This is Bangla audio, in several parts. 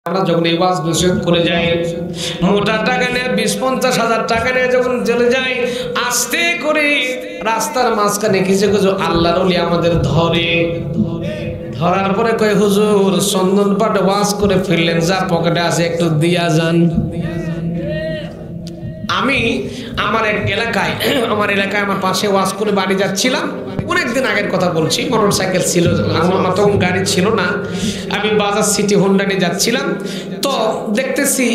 আমরা যখন এই ওয়াজ নসিহত করে যাই, মোটা টাকা নিয়ে 20-50 হাজার টাকা নিয়ে যখন চলে যাই, আস্তে করে রাস্তার মাঝখানে কিছু কিছু আল্লাহর ওলি আমাদের ধরার পরে কয়, হুজুর চন্দন পাট ওয়াজ করে ফিরলেন, যা পকেটে আছে একটু দিয়া যান। আমি আমার এক এলাকায় আমার পাশে ওয়াজ করে বাড়ি যাচ্ছিলাম, অনেকদিন আগের কথা বলছি, মোটরসাইকেল ছিল, আমার তখন গাড়ি ছিল না, আমি বাজাজ সিটি হোন্ডা নিয়ে যাচ্ছিলাম। তো দেখতেছি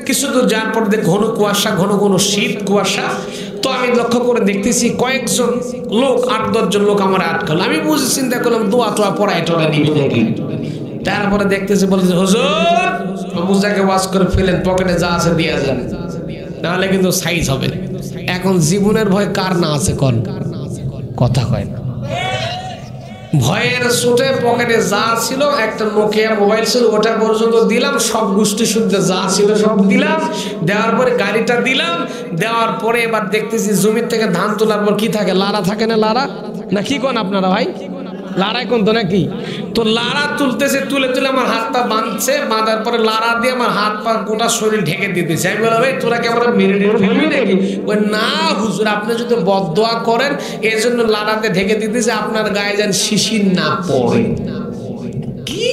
কিছু দূর যাওয়ার পর ঘন কুয়াশা, ঘন ঘন শীত কুয়াশা। তো আমি লক্ষ্য করে দেখতেছি কয়েকজন লোক, 8-10 জন লোক আমার আটকাল। আমি বুঝে চিন্তা করলাম দোয়া টোয়া পড়ায় টোলা নিবি নাকি। তারপরে দেখতেছি বলতেছে, হুজুর মুজাকে ওয়াজ করে ফেলেন, পকেটে যা আছে দিয়া যান, নাহলে কিন্তু সাইজ হবে। এখন জীবনের ভয় কার না আছে, কোন কথা কয় না। ভয়ের ছুটে পকেটে যা ছিল, একটা নোকিয়া মোবাইল ছিল, ওটা পর্যন্ত দিলাম, সব গোষ্ঠী শুদ্ধ যা ছিল সব দিলাম। দেওয়ার পরে গাড়িটা দিলাম, দেওয়ার পরে এবার দেখতেছি জমির থেকে ধান তোলার পর কি থাকে, লারা থাকে না, লারা না কি কোন আপনারা ভাই, লাড়াই কোন তো নাকি। তো লাড়া তুলতেছে, তুলে আমার হাত পা বাঁধছে, বাঁধার পরে লাড়া দিয়ে আমার হাত পা গোটা শরীর ঢেকে দিতেছে। আমি বললাম, ভাই তোরা কি আমরা মেরে ফেলবি নাকি? ওই না হুজুর, আপনি যদি বদদোয়া করেন এই জন্য লাড়াতে ঢেকে দিতেছে, আপনার গায়ে যেন শিশির না পড়ে। কি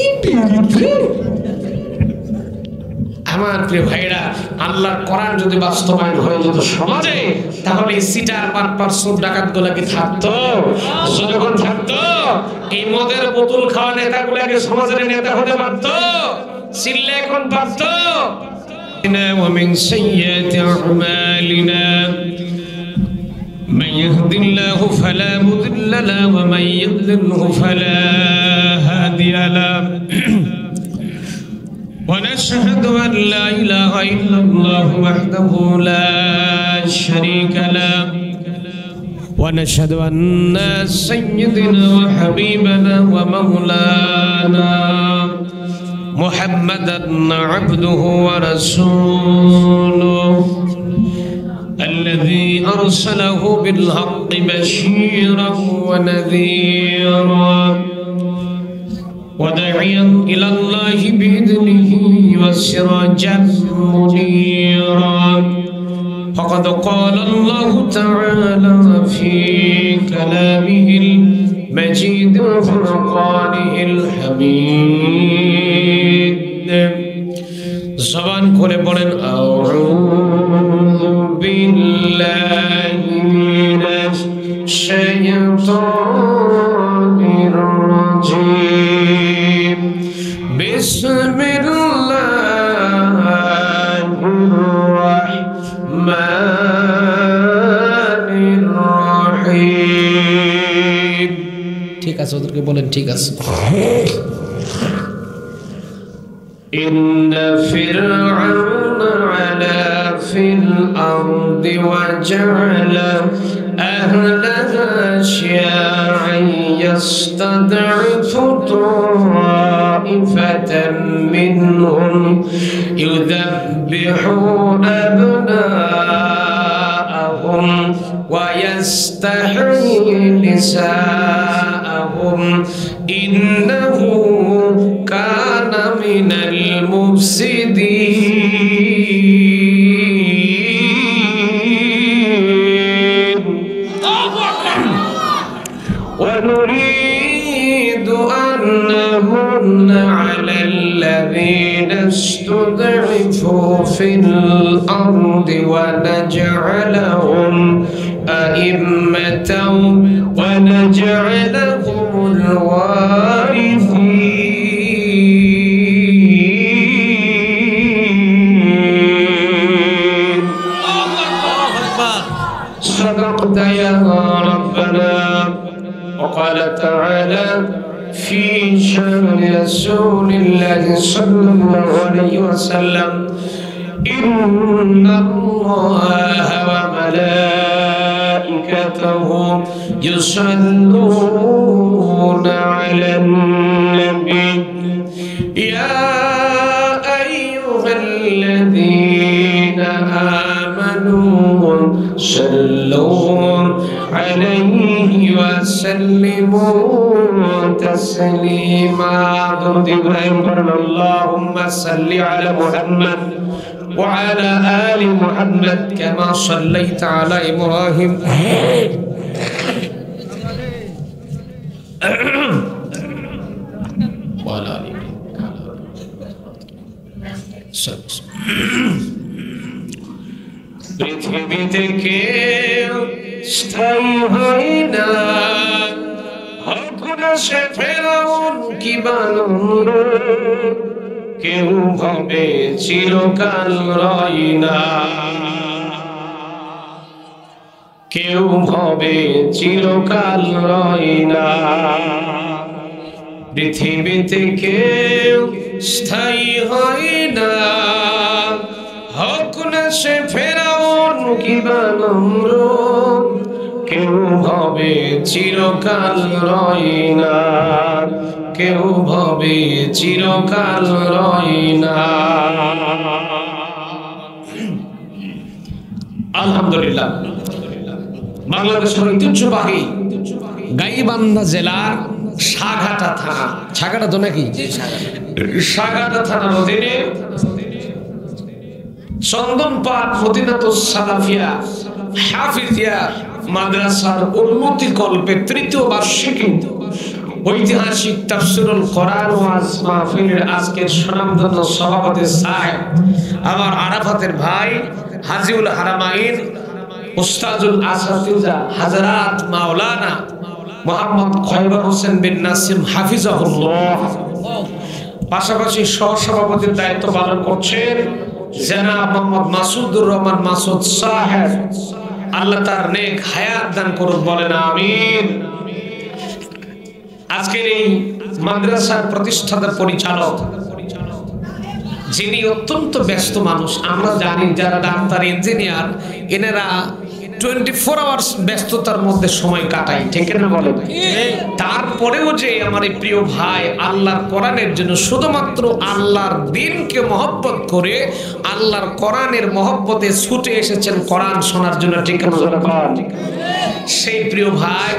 আমার প্রিয় ভাইরা, আল্লাহর কোরআন যদি বাস্তবায়ন হয়ে যেত সমাজে, তাহলে সিটার পাটপার সুদ ডাকাত গুলাকে থাকতো, যখন থাকতো এই মদের বোতল খাওয়া নেতাগুলাকে সমাজের নেতা হতে পারতো, চিল্লে এখন পারতো। ومن سيئات أعمالنا من يهد الله فلا مضل له ومن يضلله فلا هادي له ونشهد أن لا إله إلا الله وحده لا شريك له ونشهد أن سيدنا وحبيبنا ومولانا محمدا عبده ورسوله الذي أرسله بالحق بشيرا ونذيرا وداعيا إلى الله بإذنه وسراجا منيرا فقد قال الله تعالى في كلامه المجيد وفرقانه الحميد زبان করে বলেন, আউযু বিল্লাহি মিনাশ শাইতানির রাজীম বিসমিল্লাহির রাহমানির রাহিম। ঠিক আছে, ওদেরকে বলেন ঠিক আছে। إن فرعون علا في الأرض وجعل أهلها شيعا يستضعف طائفة منهم يذبح أبناءهم ويستحيي نساءهم إنه كان من المفسدين ونريد أن نمن على الذين استضعفوا في الأرض ونجعلهم أئمة ونجعلهم الوارثين. صدقت يا ربنا. وقال تعالى في شأن رسول الله صلى الله عليه وسلم إن الله وملائكته يصلون على النبي يا أيها الذين آمنوا صلوا عليه عليه وسلموا تسليما اللهم صل على محمد وعلى آل محمد كما صليت على إبراهيم وعلى آل পৃথিবীতে কেউ স্থায়ী হয় না, হোক না সে ফেরাউন কি বানর, কেউ ভাবে চিরকাল রয় না, কেউ ভাবে চিরকাল রয় না। পৃথিবীতে কেউ স্থায়ী হয় না, হোক না সে ফেরাউন কি বানর, কেউ ভাবে চিরকাল রয় না, কেউ ভাবে চিরকাল রয় না। আলহামদুলিল্লাহ, বাংলাদেশের ঐতিহ্যবাহী গাইবান্ধা জেলার সাঘাটা থানা, সাঘাটা তো নাকি সাঘাটা থানার অধীনে চন্দনপাড় মদিনাতুস সালাফিয়া হাফিজিয়া মাদ্রাসার উন্নতি কল্পে তৃতীয় বার্ষিকী ঐতিহাসিক তাফসীরুল কোরআন ওয়াজ মাহফিলের আজকের সুনামধন্য সভাপতি সাহেব আমার আরাফাতের ভাই হাজিউল হারামাইন উস্তাজুল আসাতিজা হযরত মাওলানা মুহাম্মদ খয়বর হোসেন বিন নাসিম হাফিজাহুল্লাহ, পাশাপাশি সহসভাপতির দায়িত্ব পালন করছেন জনাব মোহাম্মদ মাসুদুর রহমান মাসুদ সাহেব, আল্লাহ তার নেক হায়াত দান করুন, বলেন আমিন। আজকের এই মাদ্রাসার প্রতিষ্ঠাতা পরিচালক যিনি অত্যন্ত ব্যস্ত মানুষ, আমরা জানি যারা ডাক্তার ইঞ্জিনিয়ার এনারা 24 আওয়ার্স ব্যস্ততার মধ্যে সময় কাটায়, ঠিক না বলে? তারপরেও যে আমার এই প্রিয় ভাই আল্লাহর কোরআনের জন্য শুধুমাত্র আল্লাহর দ্বীনকে মহব্বত করে আল্লাহর কোরআনের মহব্বতে ছুটে এসেছেন কোরআন শোনার জন্য, ঠিক না? সেই প্রিয় ভাই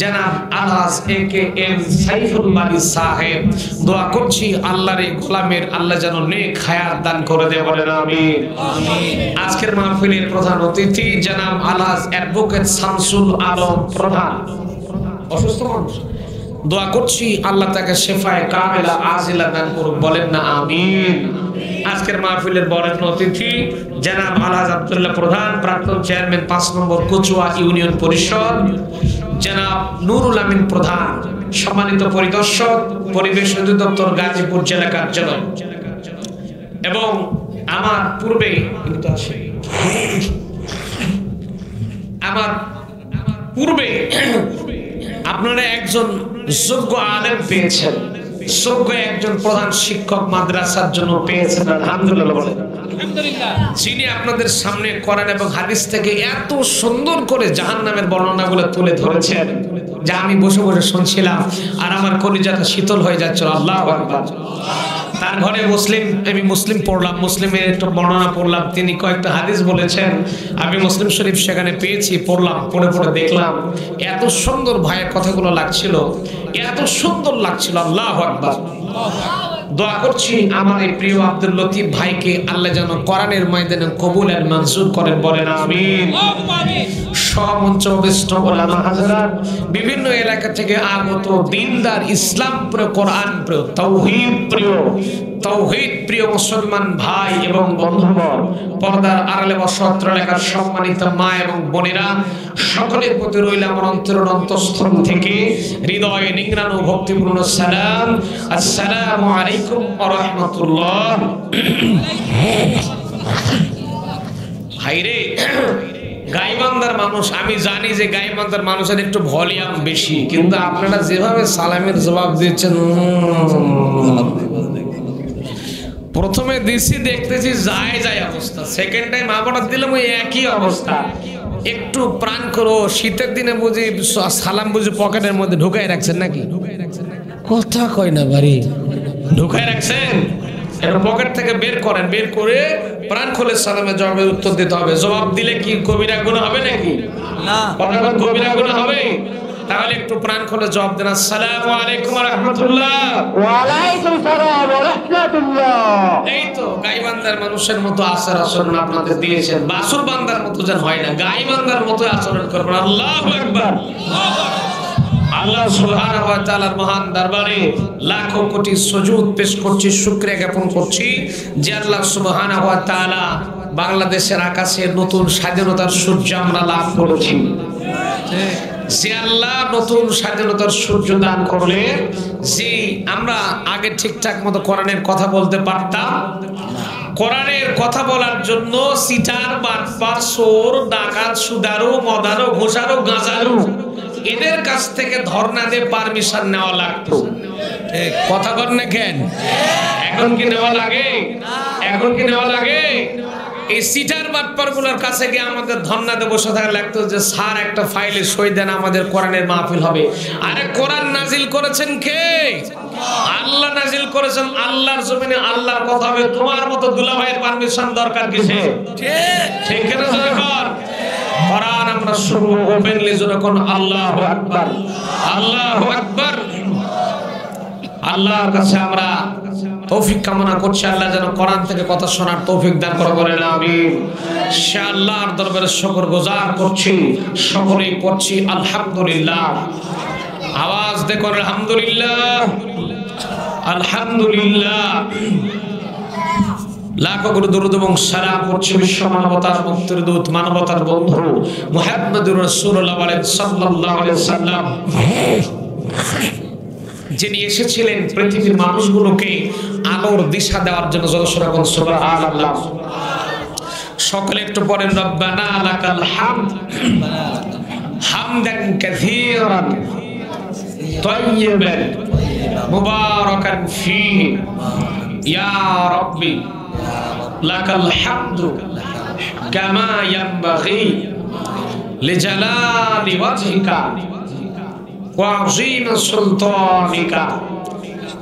জনাব আলহাজ AKM সাইফুল বারী সাহেব, দোয়া করছি আল্লাহর এই গোলামের আল্লাহ যেন নেক হায়াত দান করে দেয়, বলেন আমিন। আজকের মাহফিলের প্রধান অতিথি জনাব আলহাজ অ্যাডভোকেট শামসুল আলম প্রধান, অসুস্থ মানুষ, দোয়া করছি আল্লাহ তাকে শেফায়ে কামিলা আজিলা দান করুন, বলেন না আমিন। আজকের মাহফিলের বরেণ্য অতিথি জনাব আলহাজ আব্দুল্লাহ প্রধান, প্রাক্তন চেয়ারম্যান 5 নম্বর কচুয়া ইউনিয়ন পরিষদ, জনাব নুরুল আমিন প্রধান, সম্মানিত পরিদর্শক পরিবেশ অধিদপ্তর গাজীপুর জেলা কার্যালয়, এবং আমার পূর্বে আপনারা একজন যোগ্য আলেম পেয়েছেন, যোগ্য একজন প্রধান শিক্ষক মাদ্রাসার জন্য পেয়েছেন, আলহামদুলিল্লাহ বলেন। যিনি আপনাদের সামনে কোরআন এবং হাদিস থেকে এত সুন্দর করে জাহান্নামের বর্ণনাগুলো তুলে ধরেছেন যা আমি বসে বসে শুনছিলাম আর আমার কলিজাটা শীতল হয়ে যাচ্ছিল। আল্লাহু আকবার। তার ঘরে আমি মুসলিম পড়লাম, মুসলিমের একটা বর্ণনা পড়লাম, তিনি কয়েকটা হাদিস বলেছেন, আমি মুসলিম শরীফ সেখানে পেয়েছি, পড়লাম, পড়ে দেখলাম এত সুন্দর ভাইয়ের কথাগুলো লাগছিল, এত সুন্দর লাগছিল। আল্লাহু আকবার। দোয়া করছি আমার এই প্রিয় আব্দুল লতিফ ভাইকে আল্লাহ যেন কোরআনের ময়দানে কবুল আর মঞ্জুর করেন, বলেন আমিন। সহমঞ্চ বিষ্ট ওলামা হাজরাত, বিভিন্ন এলাকা থেকে আগত দিনদার, ইসলাম প্রিয়, কোরআন প্রিয়, তাওহীদ প্রিয় মুসলমান ভাই এবং বন্ধুবর, পর্দার আড়ালে বসত্র লেখার সম্মানিত মা এবং বোনেরা, সকলের প্রতি রইল আমার অন্তরের অন্তঃস্থল থেকে হৃদয়ে নিংড়ানো ভক্তিপূর্ণ সালাম। আসসালামু আলাইকুম ওয়া রাহমাতুল্লাহ। ভাইরে, গাইবান্ধার মানুষ, আমি জানি যে গাইবান্ধার মানুষের একটু ভলিউম বেশি, কিন্তু আপনারা যেভাবে সালামের জবাব দিচ্ছেন, প্রথমে দিছি দেখতেছি যায় অবস্থা, সেকেন্ড টাইম আবার দিলাম ওই একই অবস্থা। একটু প্রাণ করো, শীতের দিনে বুঝি সালাম বুঝি পকেটের মধ্যে ঢুকাই রাখছেন নাকি? কথা কয় না বাড়ি, ঢুকাই রাখছেন, এটা পকেট থেকে বের করেন, বের করে প্রাণ খুলে সালামের জবাবের উত্তর দিতে হবে। জবাব দিলে কি কবিরা গুনাহ হবে নাকি? না, কবিরা গুনাহ হবে। তাহলে একটু প্রাণ খুলে জবাব দেন, আসসালামু আলাইকুম ওয়া রাহমাতুল্লাহ। ওয়া আলাইকুম আসসালাম ওয়া রাহমাতুল্লাহ। এই তো গাইবান্দার মানুষের মতো আচরণ আপনাদের দিয়েছেন, বাসুর বান্দার মতো যেন হয় না, গাইবান্দার মতো আচরণ করবেন। আল্লাহু আকবার। আল্লাহ সুবহানাহু ওয়া তাআলার মহান দরবারে লাখো কোটি সুজুদ পেশ করছি, শুকরিয়া জ্ঞাপন করছি যে আল্লাহ সুবহানাহু ওয়া তাআলা বাংলাদেশের আকাশে নতুন স্বাধীনতার সূর্য আমরা লাভ করেছি। যে আল্লাহ নতুন স্বাধীনতার সূর্য দান করলে, যে আমরা আগে ঠিকঠাক মতো কোরআনের কথা বলতে পারতাম, কোরআনের কথা বলার জন্য সিটার, বাটপার, চোর, ডাকাত, সুদারু, মদারু, ঘোষারু, গাঁজারু এদের কাছ থেকে ধর্ণা দিয়ে পারমিশন নেওয়া লাগতো। কথা বল না কেন? এখন কি নেওয়া লাগে? এখন কি নেওয়া লাগে? এই সিটার বাটপার গুলোর কাছে গিয়ে আমাদের ধর্ণাতে বসে থাকা লাগতো যে স্যার একটা ফাইলে সই দেন, আমাদের কোরআনের মাহফিল হবে। আরে কোরআন নাজিল করেছেন কে? আল্লাহ নাজিল করেছেন। আল্লাহর জমিনে আল্লাহর কথা হবে, তোমার মতো দুলাভাইয়ের পারমিশন দরকার কিসে? ঠিক কেন? কোরআন আমরা শুনবো ওপেনলি, যখন আল্লাহু আকবার, আল্লাহু আকবার। আল্লাহর কাছে আমরা তৌফিক কামনা করছি, আল্লাহ যেন কোরআন থেকে কথা শোনার তৌফিক দান করে বলেন আমিন। সে আল্লাহর দরবারে শুকরগুজার করছি, সকলেই পড়ছি আলহামদুলিল্লাহ। আওয়াজ দেখো আলহামদুলিল্লাহ, আলহামদুলিল্লাহ। লাখো কোটি দরুদ এবং সালাম করছি বিশ্ব মানবতার মুক্তির দূত, মানবতার বন্ধু মুহাম্মদুর রাসূলুল্লাহ সাল্লাল্লাহু আলাইহি ওয়াসাল্লাম, যিনি এসেছিলেন পৃথিবীর মানুষগুলোকে আলোর দিশা দেওয়ার জন্য। জলসরাবন সুবহানাল্লাহ। সকলে একটু পড়েন রব্বানা লাকাল হামদ হামদান কাসীরান তাইয়িবান মুবারাকান ফীহি ইয়া রাব্বি লাকাল হামদু কামা ইয়ানবাগি লিজালালি ওয়াজহিকা ওয়া আযীম সুলতানিকা।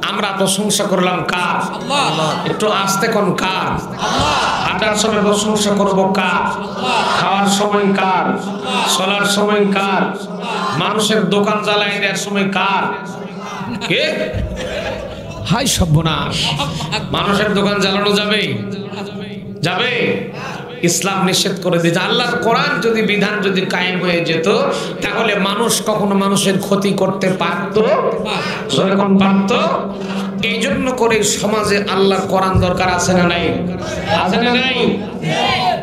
আমরা প্রশংসা করলাম কার? আল্লাহ। একটু আস্তে কোন কার? আল্লাহ। হাঁটার সময় প্রশংসা করব কার? খাওয়ার সময় কার? চলার সময় কার? মানুষের দোকান জ্বালাই দেওয়ার সময় কার? কে? হাই সর্বনাশ! মানুষের দোকান জ্বালানো যাবে? যাবে? ইসলাম নিষেধ করে দিয়েছে। আল্লাহর কোরআন যদি বিধান যদি কায়েম হয়ে যেত, তাহলে মানুষ কখনো মানুষের ক্ষতি করতে পারত? যখন পারত। এই জন্য করে সমাজে আল্লাহর কোরআন দরকার আছে না নাই? আছে না নাই?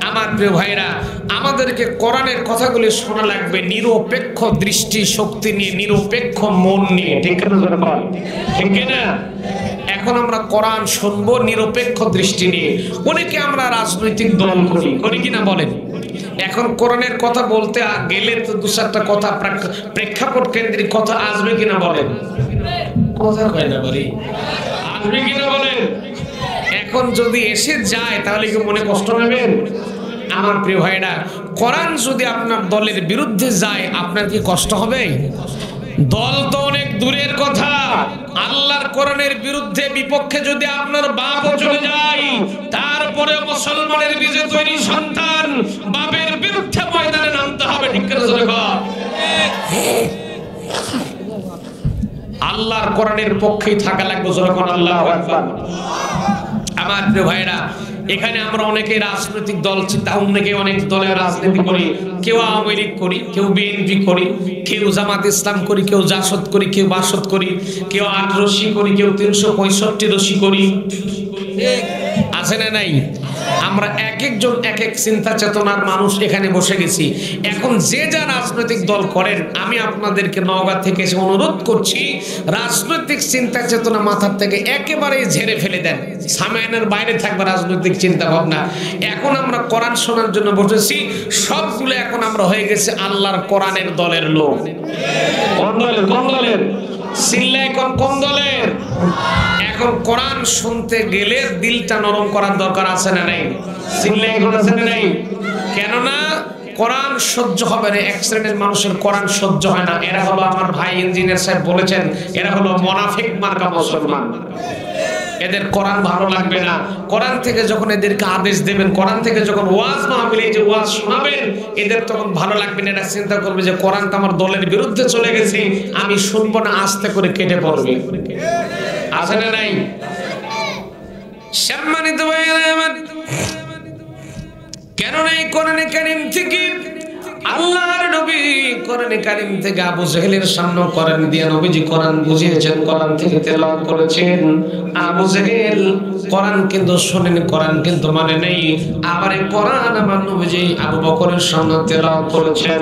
আমার প্রিয় ভাইরা, আমাদেরকে কোরআনের কথাগুলি শোনা লাগবে নিরপেক্ষ দৃষ্টি শক্তি নিয়ে, নিরপেক্ষ মন নিয়ে। ঠিক না? ঠিক না? এখন আমরা কোরআন শুনবো নিরপেক্ষ দৃষ্টি নিয়ে। অনেকে আমরা রাজনৈতিক দল করি কিনা বলেন? এখন কোরআনের কথা বলতে গেলে তো দু চারটা কথা প্রেক্ষাপট কেন্দ্রিক কথা আসবে কিনা বলেন? কথা কয় না বলি, আসবে কিনা বলেন? এখন যদি এসে যায় তাহলে কি মনে কষ্ট নেবেন? আমার প্রিয় ভাইরা, কোরআন যদি আপনার দলের বিরুদ্ধে যায় আপনার কি কষ্ট হবে? দল তো অনেক দূরের কথা, আল্লাহর কোরআনের বিরুদ্ধে বিপক্ষে যদি আপনার বাপও চলে যায়, তারপরে মুসলমানের বীজে তৈরি সন্তান বাপের বিরুদ্ধে ময়দানে নামতে হবে। ঠিক করে আল্লাহর কোরআনের পক্ষেই থাকা লাগবে। যখন আল্লাহু আকবার। আমার প্রিয় ভাইরা, এখানে আমরা অনেকে রাজনৈতিক দল চিন্তা, অনেকে অনেক দলের রাজনীতি করি। কেউ আওয়ামী লীগ করি, কেউ বিএনপি করি, কেউ জামাত ইসলাম করি, কেউ জাসদ করি, কেউ বাসদ করি, কেউ ৮ রশি করি, কেউ ৩৬৫ রশি করি। আছে না নাই? আমরা এক একজন এক এক চিন্তা চেতনার মানুষ এখানে বসে গেছি। এখন যে যা রাজনৈতিক দল করেন, আমি আপনাদেরকে নওগাঁ থেকে এসে অনুরোধ করছি, রাজনৈতিক চিন্তা চেতনা মাথার থেকে একেবারে ঝেড়ে ফেলে দেন। সামাইনের বাইরে থাকবে রাজনৈতিক চিন্তা ভাবনা। এখন আমরা কোরআন শোনার জন্য বসেছি, সবগুলো এখন আমরা হয়ে গেছে আল্লাহর কোরআনের দলের লোক। কোন দলের? কোন দলের? সিল্লাই কোন দলের? এখন কোরআন শুনতে গেলে দিলটা নরম করার দরকার আছে না নাই? সিল্লাই এখন আছে না নাই? কেননা কোরআন সহ্য হবে না। এক শ্রেণীর মানুষের কোরআন সহ্য হয় না। এরা হলো, আমার ভাই ইঞ্জিনিয়ার সাহেব বলেছেন, এরা হলো মুনাফিক মার্কা মুসলমান। এদের কোরআন ভালো লাগবে না। কোরআন থেকে যখন এদেরকে আদেশ দেবেন, কোরআন থেকে যখন ওয়াজ মাহফিলে এই যে ওয়াজ শোনাবেন, এদের তখন ভালো লাগবে না। এটা চিন্তা করবে যে কোরআনটা আমার দলের বিরুদ্ধে চলে গেছে, আমি শুনবো না, আস্তে করে কেটে পড়বে। আছে না নাই? সম্মানিত ভাইরা আমার, কেন এই কোরআনে কারীম থেকে আল্লাহর নবী কোরআনে কারীম থেকে আবু জেহেলের সামনে কোরআন দিয়ে নবীজি কোরআন বুঝিয়েছেন, কোরআন থেকে তেলাওয়াত করেছেন। আবু জেহেল কোরআন কিন্তু শোনেনি, কোরআন কিন্তু মানে নেই। আবার এই কোরআন আমার নবীজি আবু বকরের সামনে তেলাওয়াত করেছেন।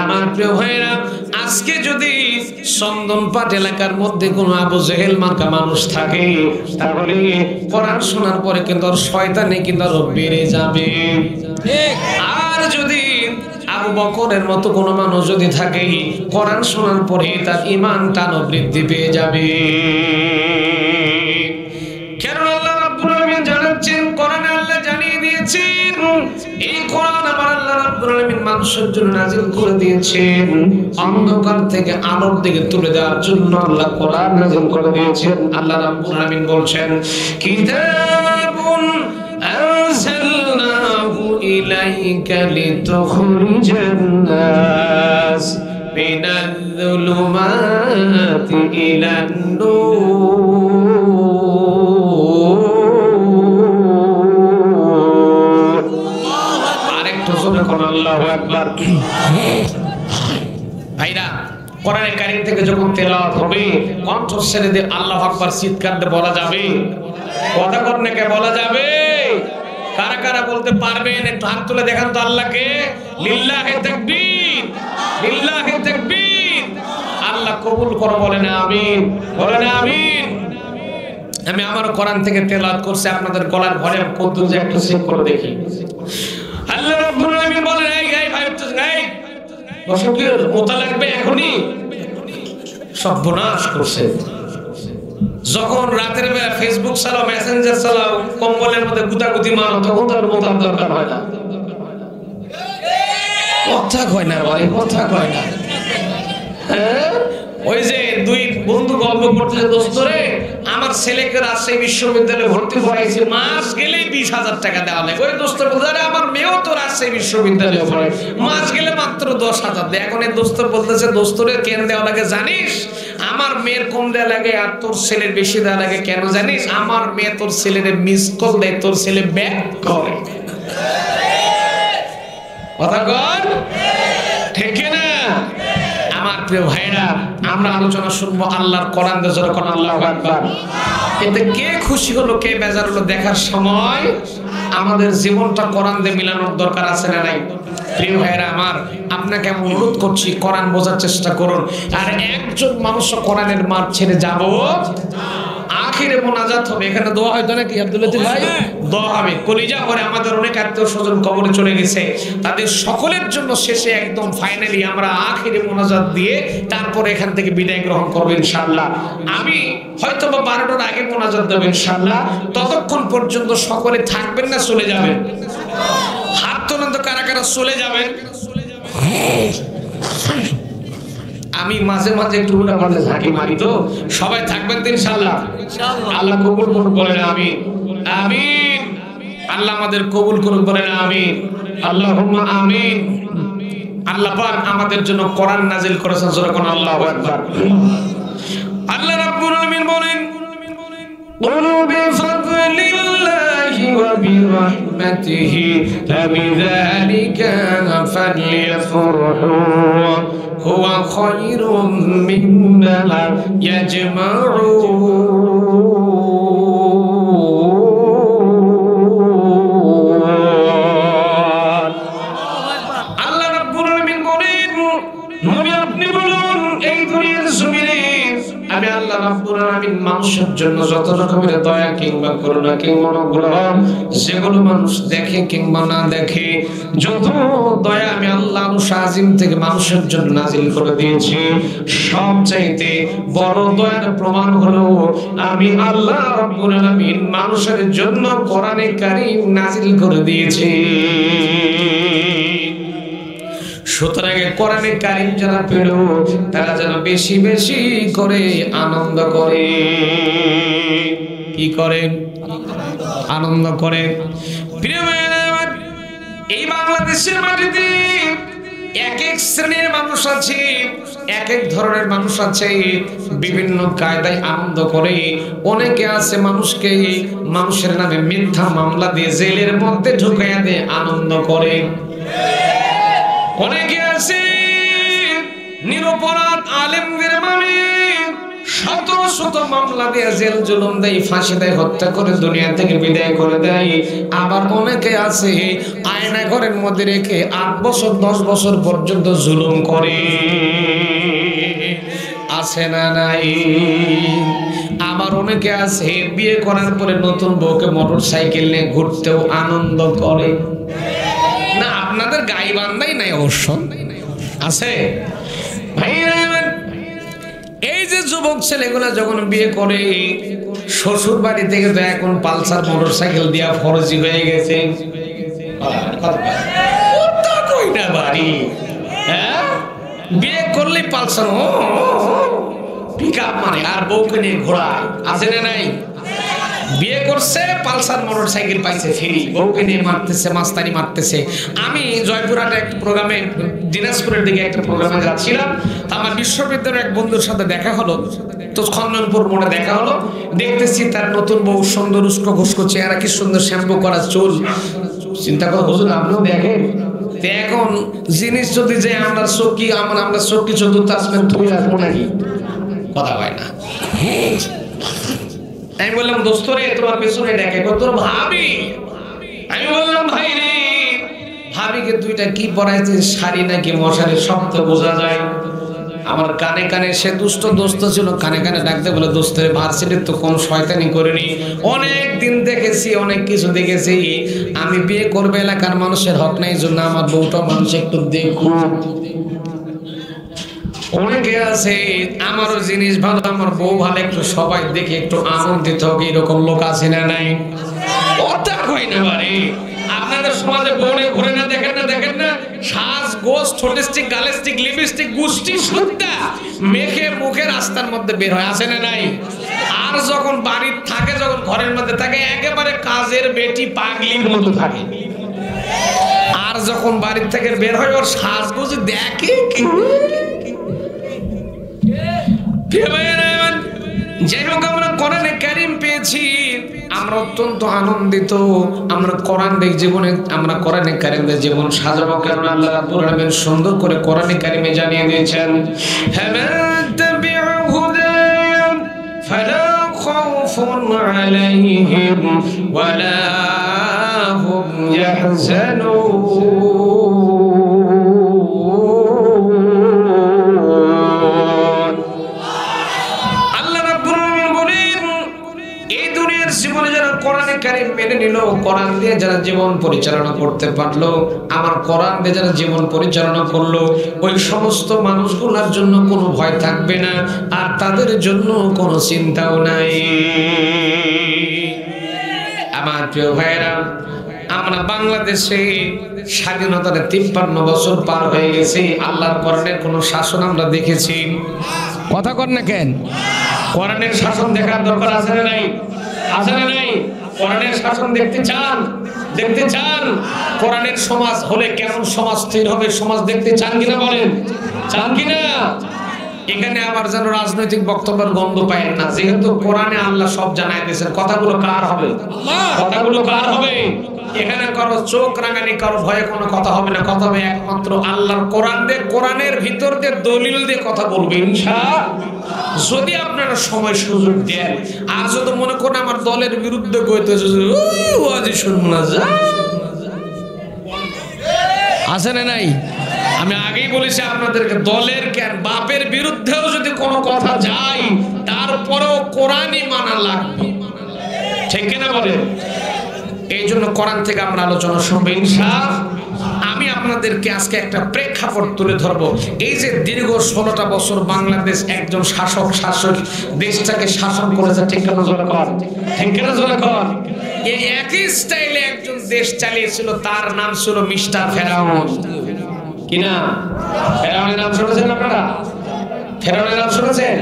আমার প্রিয় ভাইরা, আজকে যদি চন্দনপাট এলাকার মধ্যে কোনো আবু জেহেল মার্কা মানুষ থাকে, তাহলে কোরআন শোনার পরে কিন্তু আর শয়তানি কিন্তু আরো বেড়ে যাবে। আর যদি আবু বকরের মতো কোনো মানুষ যদি থাকে, কোরআন শোনার পরে তার ঈমানটা আরো বৃদ্ধি পেয়ে যাবে। কেন আল্লাহ রাব্বুল আলামিন জানাচ্ছেন, কোরআনে আল্লাহ জানিয়ে দিয়েছেন, এই কোরআন আমার আল্লাহ রাব্বুল আলামিন মানুষের জন্য নাযিল করে দিয়েছেন, অন্ধকার থেকে আলোর দিকে তুলে দেওয়ার জন্য আল্লাহ কোরআন নাযিল করে দিয়েছেন। আল্লাহ রাব্বুল আলামিন বলছেন, কিতাবুন আনজালনাহু ইলাইকা লিতুখরিজান নাস মিনাল যুলুমাতি ইলান নূর। আরেকটু জোরে কোন আল্লাহু আকবার। ভাইরা, কোরআনে কারীম থেকে যখন তেলাওয়াত হবে, কণ্ঠ ছেড়ে দিয়ে আল্লাহু আকবার চিৎকার দিয়ে বলা যাবে। কথা কর্ণকে বলা যাবে। কারা কারা বলতে পারবেন একটু হাত তুলে দেখান তো আল্লাহকে। লিল্লাহি তাকবীর, লিল্লাহি তাকবীর। আল্লাহ কবুল করো, বলেন আমিন, বলেন আমিন। আমি আমার কোরআন থেকে তেলাওয়াত করছি, আপনাদের গলার ভরে কদ্দুর যে একটু চেক করে দেখি। আল্লাহ রাব্বুল আলামিন বলেন, এই ভাই তো নাই বসকের মোতা লাগবে এখনই, সর্বনাশ করছে। যখন রাতের বেলা ফেসবুক চালাও, মেসেঞ্জার চালাও, কম্বলের মধ্যে গুতাগুতি মারো, তখন তার মোতার দরকার হয় না। কথা কয় না ভাই, কথা কয় না। ওই যে দুই বন্ধু গল্প করতেছে, দোস্তরে আমার ছেলেকে রাজশাহী বিশ্ববিদ্যালয়ে ভর্তি করাইছে, মাস গেলে 20,000 টাকা দেওয়া লাগে। ওই দোস্ত বলতে, আরে আমার মেয়েও তো রাজশাহী বিশ্ববিদ্যালয়ে পড়ে, মাস গেলে মাত্র 10,000 দেয়। এখন এই দোস্ত বলতেছে, দোস্তরে কেন দেওয়া লাগে জানিস? আমার মেয়ের কম দেওয়া লাগে আর তোর ছেলের বেশি দেওয়া লাগে কেন জানিস? আমার মেয়ে তোর ছেলের মিস কল দেয়, তোর ছেলে ব্যাক করে। কথা কর ঠিক না? আমার প্রিয় ভাইরা, আমরা আলোচনা শুনবো আল্লাহর কোরআন দিয়ে, জোরে কোন আল্লাহু আকবার। এতে কে খুশি হলো, কে বেজার হলো দেখার সময় আমাদের জীবনটা কোরআন দিয়ে মিলানোর দরকার আছে না নাই? প্রিয় ভাইরা আমার, আপনাকে আমি অনুরোধ করছি, কোরআন বোঝার চেষ্টা করুন। আর একজন মানুষ কোরআনের মাঠ ছেড়ে যাব, আখিরে মোনাজাত হবে। এখানে দোয়া হয়তো নাকি আব্দুল লতিফ ভাই? দোয়া হবে। কলিজা করে আমাদের অনেক আত্মীয় স্বজন কবরে চলে গেছে, তাদের সকলের জন্য শেষে একদম ফাইনালি আমরা আখিরে মোনাজাত দিয়ে তারপরে এখান থেকে বিদায় গ্রহণ করব ইনশাআল্লাহ। আমি হয়তো বা 12টার আগে মোনাজাত দেব ইনশাআল্লাহ। ততক্ষণ পর্যন্ত সকলে থাকবেন না চলে যাবেন? হাত তোলেন তো কারা কারা চলে যাবেন। আমি মাঝে মাঝে একটু উল্টা পাল্টা ঝাঁকি মারি, তো সবাই থাকবেন তো ইনশাআল্লাহ? আল্লাহ কবুল করুন, বলেন আমিন, আমিন। আল্লাহ আমাদের কবুল করুন, বলেন আমিন, আল্লাহুম্মা আমিন। আল্লাহ পাক আমাদের জন্য কোরআন নাজিল করেছেন, জোরে কোন আল্লাহু আকবার। আল্লাহ রাব্বুল আলামিন বলেন, قُلْ بِفَضْلِ اللَّهِ وَبِرَحْمَتِهِ فَبِذَلِكَ فَلْيَفْرَحُوا هُوَ خَيْرٌ مِّمَّا يَجْمَعُونَ। আল্লাহ রাব্বুল আলামিন বলেন, নবী আপনি বলুন, এই দুনিয়ার জমিনে আমি আল্লাহ রাব্বুল আলামিন মানুষের জন্য যত রকমের দয়া কিংবা করুণা কিংবা অনুগ্রহ, যেগুলো মানুষ দেখে কিংবা না দেখে, যত দয়া আমি আল্লাহ আজিম থেকে মানুষের জন্য নাজিল করে দিয়েছি, সবচাইতে বড় দয়ার প্রমাণ হলো আমি আল্লাহ রাব্বুল আলামিন মানুষের জন্য কোরআনে কারীম নাজিল করে দিয়েছি। সুতরাং কোরআনে কারীম যারা পেল তারা যেন বেশি বেশি করে আনন্দ করে। কি করেন? আনন্দ করেন। প্রিয় ভাইরা আমার, এই বাংলাদেশের মাটিতে এক এক শ্রেণীর মানুষ আছে, এক এক ধরনের মানুষ আছে, বিভিন্ন কায়দায় আনন্দ করে। অনেকে আছে মানুষের নামে মিথ্যা মামলা দিয়ে জেলের মধ্যে ঢুকাইয়া দিয়ে আনন্দ করে। অনেকে আছে নিরপরাধ আলেমদের মানে শত শত মামলা দিয়ে জেল জুলুম দেয়, ফাঁসি দেয়, হত্যা করে দুনিয়া থেকে বিদায় করে দেয়। আবার অনেকে আছে আয়না ঘরের মধ্যে রেখে 8 বছর 10 বছর পর্যন্ত জুলুম করে। আছে না নাই? আবার অনেকে আছে বিয়ে করার পরে নতুন বউকে মোটরসাইকেল নিয়ে ঘুরতেও আনন্দ করে। না, আপনাদের গাইবান্ধাই নাই অবশ্য, আছে ভাইরা। এই যে যুবক ছেলেগুলা যখন বিয়ে করে, শ্বশুর বাড়ি থেকে তো এখন পালসার মোটরসাইকেল দিয়া ফরজি হয়ে গেছে। বাড়ি বিয়ে করলে পালসার পিকআপ মানে আর বউকে নিয়ে ঘোরা, আছে না নাই? বিয়ে করছে, পালসার মোটরসাইকেল পাইছে ফ্রি, বউকে নিয়ে মারতেছে, মাস্তানি মারতেছে। আমি জয়পুরহাটে একটা প্রোগ্রামে, দিনাজপুরের দিকে একটা প্রোগ্রামে যাচ্ছিলাম। আমার বিশ্ববিদ্যালয়ের এক বন্ধুর সাথে দেখা হলো, তো খন্দনপুর মোড়ে দেখা হলো। দেখতেছি তার নতুন বউ সুন্দর উস্কো খুস্কো চেহারা, কি সুন্দর শ্যাম্পু করা চুল। চিন্তা করো হুজুর, আপনিও দেখেন। এখন জিনিস যদি যে আমরা চকি, আমরা চকি চতুর্থ আসবেন তুমি আসবো নাকি? কথা হয় না। আমি বললাম দোস্ত রে, তোমার পেছনে ডেকে তোর ভাবি। আমি বললাম ভাই রে, ভাবিকে দুইটা কি পরাইছিস, শাড়ি নাকি মশারি, সব তো বোঝা যায়। আমার কানে কানে, সে দুষ্ট দোস্ত ছিল, কানে কানে ডাকতে বলে দোস্ত রে, ভার্সিটির তো কোন শয়তানি করিনি, অনেক দিন দেখেছি, অনেক কিছু দেখেছি। আমি বিয়ে করবে, এলাকার মানুষের হক নাই জন্য আমার বউটা মানুষ একটু দেখুন। অনেকে আছে আমারও জিনিস ভালো, আমার বউ ভালো, একটু সবাই দেখে একটু আনন্দিত হোক, এরকম লোক আছে না নাই? কথা কই না বাড়ি। আপনাদের সমাজে বউরে ঘুরে না, দেখেন না, সাজ গোস, ছোটস্টিক, গালেস্টিক, লিপস্টিক, গুষ্টি সুদ্ধা মেখে মুখে রাস্তার মধ্যে বের হয়, আছে না নাই? আর যখন বাড়ির থাকে, যখন ঘরের মধ্যে থাকে, একেবারে কাজের বেটি পাগলির মতো থাকে। আর যখন বাড়ির থেকে বের হয়, ওর সাজগোজ দেখে কি। যাই হোক, আমরা কোরআনে কারীম পেয়েছি, আমরা অত্যন্ত আনন্দিত। আমরা কোরআনের জীবনে, আমরা কোরআনে কারীমের জীবন সাজাবো, কারণ আল্লাহ রাব্বুল আলামিন সুন্দর করে কোরআনে কারীমে জানিয়ে দিয়েছেন, ফালা খাউফুন আলাইহিম ওয়ালা হুম ইয়াহজানুন। কোরআনে কারীম মেনে নিল, কোরআন দিয়ে যারা জীবন পরিচালনা করতে পারলো, আমার কোরআন দিয়ে যারা জীবন পরিচালনা করলো, ওই সমস্ত মানুষগুলোর জন্য কোনো ভয় থাকবে না, আর তাদের জন্য কোনো চিন্তাও নাই। আমার প্রিয় ভাইরা, আমরা বাংলাদেশে স্বাধীনতার 53 বছর পার হয়ে গেছে, আল্লাহর কোরআনের কোনো শাসন আমরা দেখেছি? কথা কর না কেন? কোরআনের শাসন দেখার দরকার আছে না নাই? আছে না নাই? কোরআনের শাসন দেখতে চান? কোরআনের সমাজ হলে কেমন সমাজ তৈরি হবে, সমাজ দেখতে চান কিনা বলেন? চান কিনা? এখানে আবার যেন রাজনৈতিক বক্তব্যের গন্ধ পায় না, যেহেতু কোরআনে আল্লাহ সব জানাই দিয়েছেন। কথাগুলো কার হবে? কথাগুলো কার হবে? এখানে কারো চোখ রাঙানি, কারো ভয়ে কোনো কথা হবে না। কথা হবে একমাত্র আল্লাহর কোরআন দিয়ে, কোরআনের ভিতর দিয়ে দলিল দিয়ে কথা বলবে ইনশাআল্লাহ, যদি আপনারা সময় সুযোগ দেন। আর যদি মনে করেন আমার দলের বিরুদ্ধে কইতেছে, ওয়াজি শুনবো না, যা আছে না নাই? আমি আগেই বলেছি আপনাদেরকে, দলের কেন, বাপের বিরুদ্ধেও যদি কোনো কথা যায়, তারপরেও কোরআনই মানা লাগবে, ঠিক কিনা বলেন? এই জন্য কোরআন থেকে আমরা আলোচনা শুনবো ইনশাআল্লাহ। আমি আপনাদেরকে আজকে একটা প্রেক্ষাপট তুলে ধরবো। এই যে দীর্ঘ 16টা বছর বাংলাদেশ একজন শাসক দেশটাকে শাসন করেছে, ঠিক কিনা জোরে কর, ঠিক কিনা জোরে কর। এই একই স্টাইলে একজন দেশ চালিয়েছিল, তার নাম ছিল মিস্টার ফেরাউন। কিনা? ফেরাউনের নাম শুনেছেন আপনারা? ফেরাউনের নাম শুনেছেন?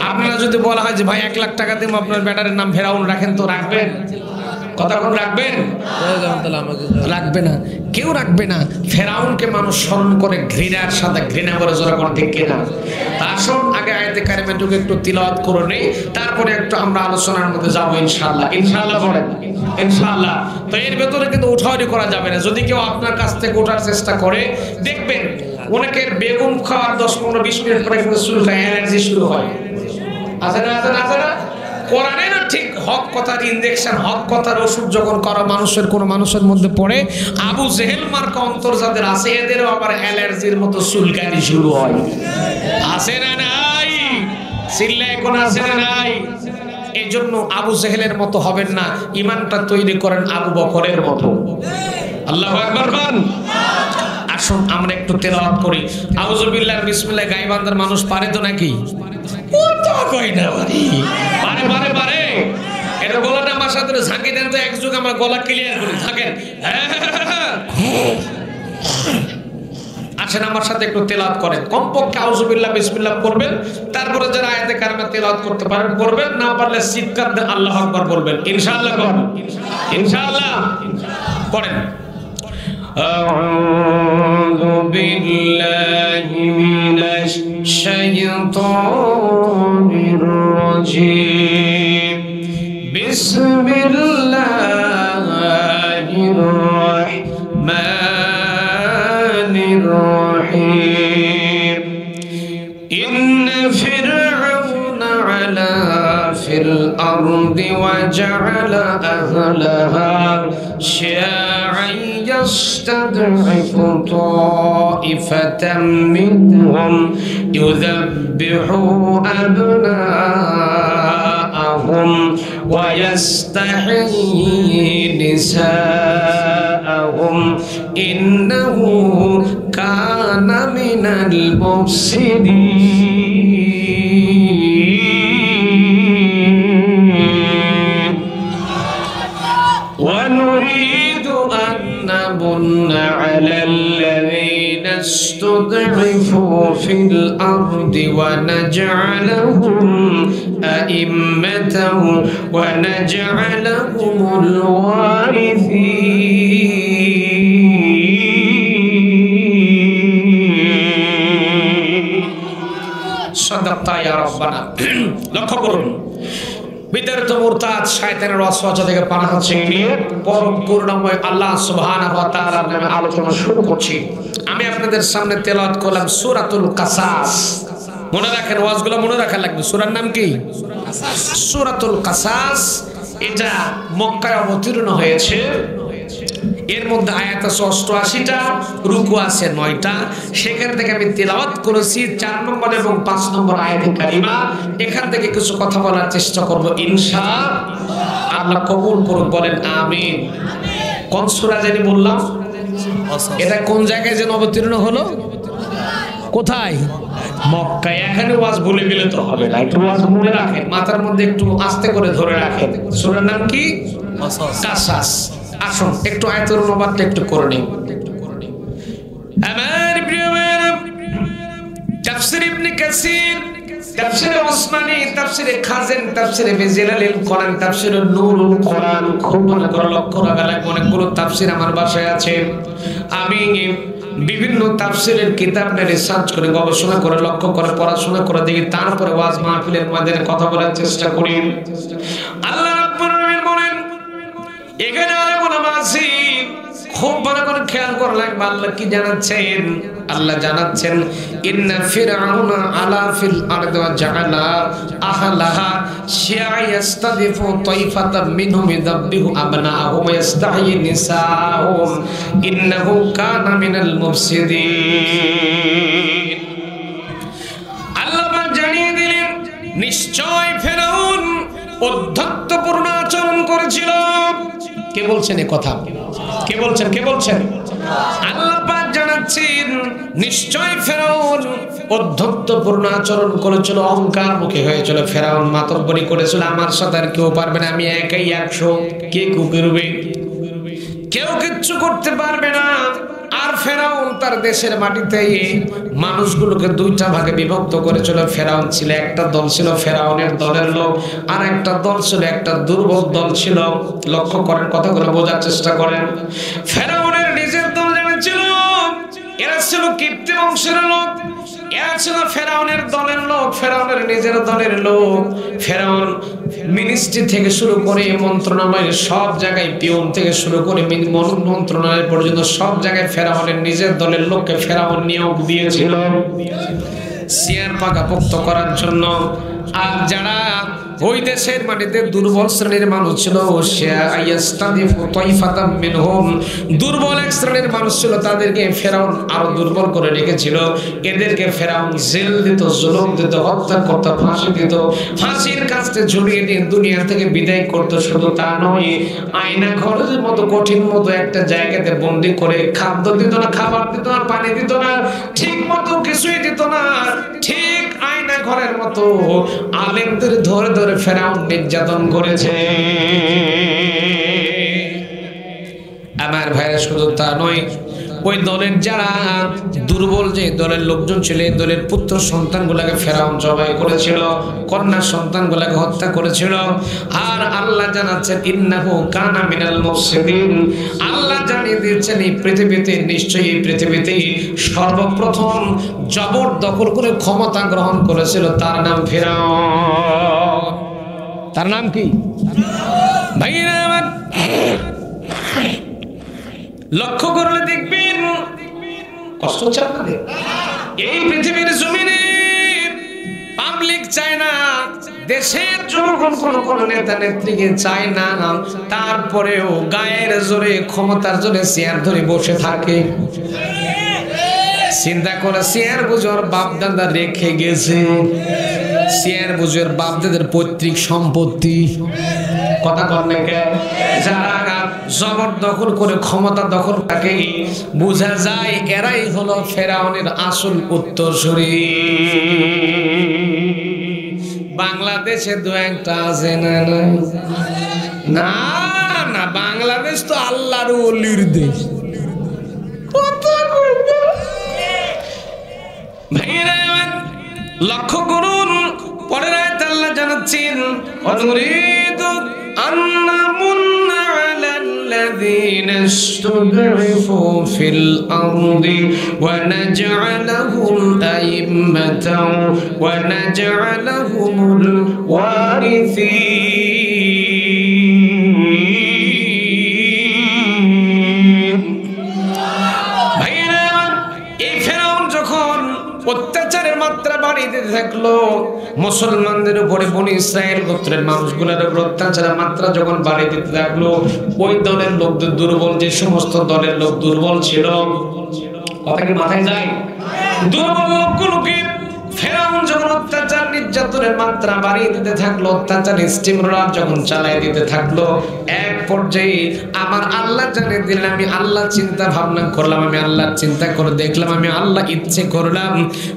আপনারা যদি বলা হয় যে ভাই 1 লাখ টাকা দিব আপনার ব্যাটারের নাম ফেরাউন রাখেন, তো রাখবেন? কথা কোন রাখবেন? রাখবে না, কেউ রাখবে না। ফেরাউনকে মানুষ স্মরণ করে ঘৃণার সাথে, ঘৃণা করে জোরা কোন ঠিক কিনা? আসুন আগে আয়াতে কারিমাটুকু একটু তিলাওয়াত করে নেই, তারপরে একটু আমরা আলোচনার মধ্যে যাবো ইনশাআল্লাহ। ইনশাআল্লাহ বলেন ইনশাআল্লাহ। তো এর ভেতরে কিন্তু উঠাউঠি করা যাবে না। যদি কেউ আপনার কাছ থেকে ওঠার চেষ্টা করে, দেখবেন অনেকের বেগুন খাওয়ার 10-15-20 মিনিট পরে কিন্তু চুলকায়, অ্যালার্জি শুরু হয়। আছে না আছে না আছে না? কোরআনেরও ঠিক হক কথার ইনজেকশন, হক কথার ওষুধ যখন করা মানুষের কোন মানুষের মধ্যে পড়ে, আবু জেহেল মার্কা অন্তর যাদের আছে এদেরও আবার অ্যালার্জির মতো চুলকানি শুরু হয়। আছে না নাই? চিল্লায় কোন আছে না নাই? এই জন্য আবু জেহেলের মতো হবেন না, ইমানটা তৈরি করেন আবু বকরের মতো। আল্লাহু আকবার বলেন। আসুন আমরা একটু তেলাওয়াত করি। আউযু বিল্লাহি বিসমিল্লাহ গায়বান্দার মানুষ পারে তো নাকি? ও তো কই না পারে পারে পারে। এটা গলাটা আমার সাথে ঝাঁকি দেন তো, একযুগ আমরা গলা ক্লিয়ার করি। থাকেন, আসেন আমার সাথে একটু তেলাওয়াত করেন। কমপক্ষে আউযু বিল্লাহি বিসমিল্লাহ করবেন, তারপরে যারা আয়াতে কারিমা তেলাওয়াত করতে পারেন করবেন, না পারলে চিৎকার দিয়ে আল্লাহু আকবার বলবেন। ইনশাআল্লাহ করবেন, ইনশাআল্লাহ পড়েন। أعوذ بالله من الشيطان الرجيم بسم الله الرحمن الرحيم إن فرعون علا في الأرض وجعل أهلها شيعا يستضعف طائفة منهم يذبح أبناءهم ويستحيي نساءهم إنه كان من المفسدين ونريد أن نمن على الذين استضعفوا في الأرض ونجعلهم أئمة ونجعلهم الوارثين صدقت يا ربنا লক্ষ্য করুন বিদারত মুরতাদ শয়তানের ওয়াসওয়াসা থেকে পানাহ ছিনিয়ে পরম করুণাময় আল্লাহ সুবহানাহু ওয়া তাআলার নামে আলোচনা শুরু করছি। আমি আপনাদের সামনে তেলাওয়াত করলাম সূরাতুল কাসাস। মনে রাখেন, ওয়াজগুলো মনে রাখা লাগবে। সূরার নাম কি? সূরাতুল কাসাস। এটা মক্কায় অবতীর্ণ হয়েছে। এর মধ্যে আয়াত আছে 88টা, রুকু আছে 9টা। সেখান থেকে আমি তেলাওয়াত করেছি 4 নম্বর এবং 5 নম্বর আয়াতে কারিমা। এখান থেকে কিছু কথা বলার চেষ্টা করব ইনশাআল্লাহ। আল্লাহ কবুল করুক, বলেন আমিন। কোন সূরা জানি বললাম? এটা কোন জায়গায় যেন অবতীর্ণ হলো? কোথায়? মক্কায়। এখানে ওয়াজ ভুলে গেলে তো হবে না, একটু ওয়াজ মনে রাখেন, মাথার মধ্যে একটু আস্তে করে ধরে রাখেন। সূরার নাম কি? কাসাস। আসুন একটু আয়াতুল মুবারক একটু করে নিই। আমার প্রিয় ভাইরা, তাফসীর ইবনে কাসির, তাফসীরে ওসমানী, তাফসীরে খাজেন, তাফসীরে বিজালালিল কোরআন, তাফসীরে নূরুল কোরআন, খুব ভালো করে লক্ষ্য রাখা লাগবে। অনেকগুলো তাফসীর আমার বাসায় আছে। আমি বিভিন্ন তাফসীরের কিতাব নিয়ে রিসার্চ করে, গবেষণা করে, লক্ষ্য করে, পড়াশোনা করে দেখি, তারপরে ওয়াজ মাহফিলের ময়দানে কথা বলার চেষ্টা করি। আল্লাহ রাব্বুল আলামিন বলেন, এখানে আলামুল মাসি খুব ভালো করে খেয়াল করে লাগবে। আল্লাহ কি জানাচ্ছেন? আল্লাহ জানাচ্ছেন ইন্না ফিরআউনা আলা ফিল আরদি ওয়া জাআলা আহলাহা শিয়া ইস্তাদিফু তাইফাতাম মিনহুম ইযাববিহু আবনাআহুম ওয়া ইস্তাহয়ি নিসাআহুম ইন্নাহু কানা মিনাল মুফসিদিন। আল্লাহ পাক জানিয়ে দিলেন, নিশ্চয় ফিরআউন অধ্যত্বপূর্ণ আচরণ করেছিল। কে বলছেন এই কথা? কে বলছেন? কে বলছেন? আল্লাহ পাক জানাচ্ছেন, নিশ্চয় ফেরাউন অধ্যত্বপূর্ণ আচরণ করেছিল, অহংকার মুখে হয়েছিল। ফেরাউন মাতব্বরি করেছিল, আমার সাথে আর কেউ পারবে না, আমি একাই 100, কে করবে? কেউ কিচ্ছু করতে পারবে না। আর ফেরাউন তার দেশের মাটিতে মানুষগুলোকে দুইটা ভাগে বিভক্ত করেছিল। ফেরাউন ছিল, একটা দল ছিল ফেরাউনের দলের লোক, আর একটা দল ছিল একটা দুর্বল দল ছিল। লক্ষ্য করেন, কথাগুলো বোঝার চেষ্টা করেন। ফেরাউনের নিজের দল যারা ছিল, এরা ছিল কিপ্তি বংশের লোক, এরা ছিল ফেরাউনের দলের লোক, ফেরাউনের নিজের দলের লোক। ফেরাউন মিনিস্ট্রি থেকে শুরু করে মন্ত্রণালয়ের সব জায়গায়, পিয়ন থেকে শুরু করে মন্ত্রণালয় পর্যন্ত সব জায়গায় ফেরাউনের নিজের দলের লোককে ফেরাউন নিয়োগ দিয়েছিল শেয়ার পাকাপোক্ত করার জন্য। আর যারা ওই দেশের মাটিতে দুর্বল শ্রেণীর মানুষ ছিল, দুর্বল এক শ্রেণীর মানুষ ছিল, তাদেরকে ফেরাউন আরো দুর্বল করে রেখেছিল। এদেরকে ফেরাউন জেল দিত, জুলুম দিত, হত্যা করত, ফাঁসি দিত, ফাঁসির কাছে ঝুলিয়ে দিয়ে দুনিয়া থেকে বিদায় করত। শুধু তা নয়, আয়না ঘরের মতো কঠিন মতো একটা জায়গাতে বন্দি করে খাদ্য দিত না, খাবার দিত না, পানি দিত না, ঠিক মতো কিছুই দিত না। ঠিক আয়না ঘরের মতো আলেমদের ধরে ধরে ফেরাউন নির্যাতন করেছে। আমার ভাইরা, শুধু তা নয়, ওই দলের যারা দুর্বল যে দলের লোকজন ছিল, এই দলের পুত্র সন্তানগুলোকে ফেরাউন জবাই করেছিল, কন্যা সন্তানগুলোকে হত্যা করেছিল। আর আল্লাহ জানাচ্ছেন ইন্নাহু কানা মিনাল মুফসিদিন। আল্লাহ জানিয়ে দিয়েছেন এই পৃথিবীতে, নিশ্চয়ই এই পৃথিবীতে সর্বপ্রথম জবর দখল করে ক্ষমতা গ্রহণ করেছিল, তার নাম ফেরাউন। তার নাম কি ভাইরা আমার? লক্ষ্য করলে দেখবেন, কষ্ট হচ্ছে আপনাদের? এই পৃথিবীর জমিনে পাবলিক চায় না, দেশের জনগণ কোন নেতা নেত্রীকে চায় না, তারপরেও গায়ের জোরে ক্ষমতার জোরে চেয়ার ধরে বসে থাকে। চিন্তা করে, চেয়ার বুঝোর বাপদাদা রেখে গেছে, চেয়ার বুঝোর বাপদাদের পৈতৃক সম্পত্তি। কথা কন যারা জবর দখল করে ক্ষমতা দখল থাকে, বোঝা যায় এরাই হলো ফেরাউনের আসল উত্তরসূরি। বাংলাদেশে দু একটা আছে না? না না, বাংলাদেশ তো আল্লাহর ওলির দেশ। ভাইরা লক্ষ্য করুন, পরের আয়াতে আল্লাহ জানাচ্ছেন অনুরিদু আন্নামুন্না আলাল্লাযীনা ইসতুদঈফু ফিল আরদি ওয়া নাজআলাহুম আইম্মাতাও ওয়া নাজআলাহুমুল ওয়ারিসিন। ভাইরা, এই ফেরাউন যখন অত্যাচারের মাত্রা বাড়িয়ে দিতে থাকলো, মুসলমানদের উপরে বনি ইসরায়েল গোত্রের মানুষগুলোর উপর অত্যাচারের মাত্রা যখন বাড়িয়ে দিতে থাকলো, ওই দলের লোকদের দুর্বল, যে সমস্ত দলের লোক দুর্বল ছিল, কথা কি মাথায় যায়? দুর্বল লোকগুলোকে ফেরাউন যখন অত্যাচার নির্যাতনের মাত্রা বাড়িয়ে দিতে থাকলো, অত্যাচার স্টিমরোলার যখন চালিয়ে দিতে থাকলো, এক পর্যায়ে আমার আল্লাহ জানিয়ে দিলেন, আমি আল্লাহ চিন্তা ভাবনা করলাম, আমি আল্লাহ চিন্তা করে দেখলাম, আমি আল্লাহ ইচ্ছে করলাম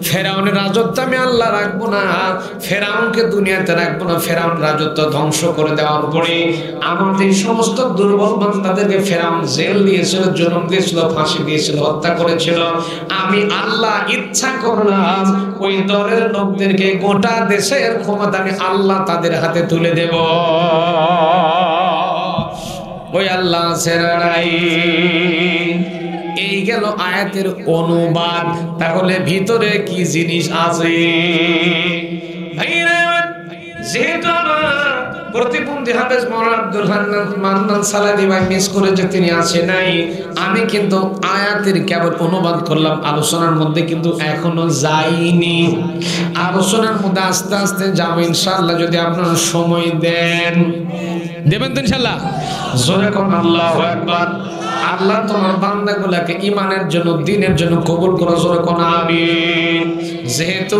ফেরাউনের রাজত্ব আমি আল্লাহ রাখবো না, ফেরাউনকে দুনিয়াতে রাখবো না। ফেরাউন রাজত্ব ধ্বংস করে দেওয়ার পরে আমাদের সমস্ত দুর্বল বান্দাদেরকে ফেরাউন জেল দিয়েছিল, জুলুম দিয়েছিল, ফাঁসি দিয়েছিল, হত্যা করেছিল। আমি আল্লাহ ইচ্ছা করলাম ওই দলের লোকদেরকে গোটা দেশের ক্ষমতা আমি আল্লাহ তাদের হাতে তুলে দেব। ওই আল্লাহ সেরাই। এই গেল আয়াতের অনুবাদ। তাহলে ভিতরে কি জিনিস আছে? ভাইরা, যেহেতু প্রতিবন্ধী হাফেজ মাওলানা আব্দুল মান্নান সালাদি ভাই মিস করে যে তিনি আসে নাই, আমি কিন্তু আয়াতের কেবল অনুবাদ করলাম, আলোচনার মধ্যে কিন্তু এখনো যাইনি। আলোচনার মধ্যে আস্তে আস্তে যাবো ইনশাআল্লাহ, যদি আপনারা সময় দেন। দেবেন তো ইনশাআল্লাহ? জোরে কোন আল্লাহু আকবার। আল্লাহ তোমার বান্দাগুলোকে ঈমানের জন্য, দ্বীনের জন্য কবুল করো, জোরে কোন আমিন। যেহেতু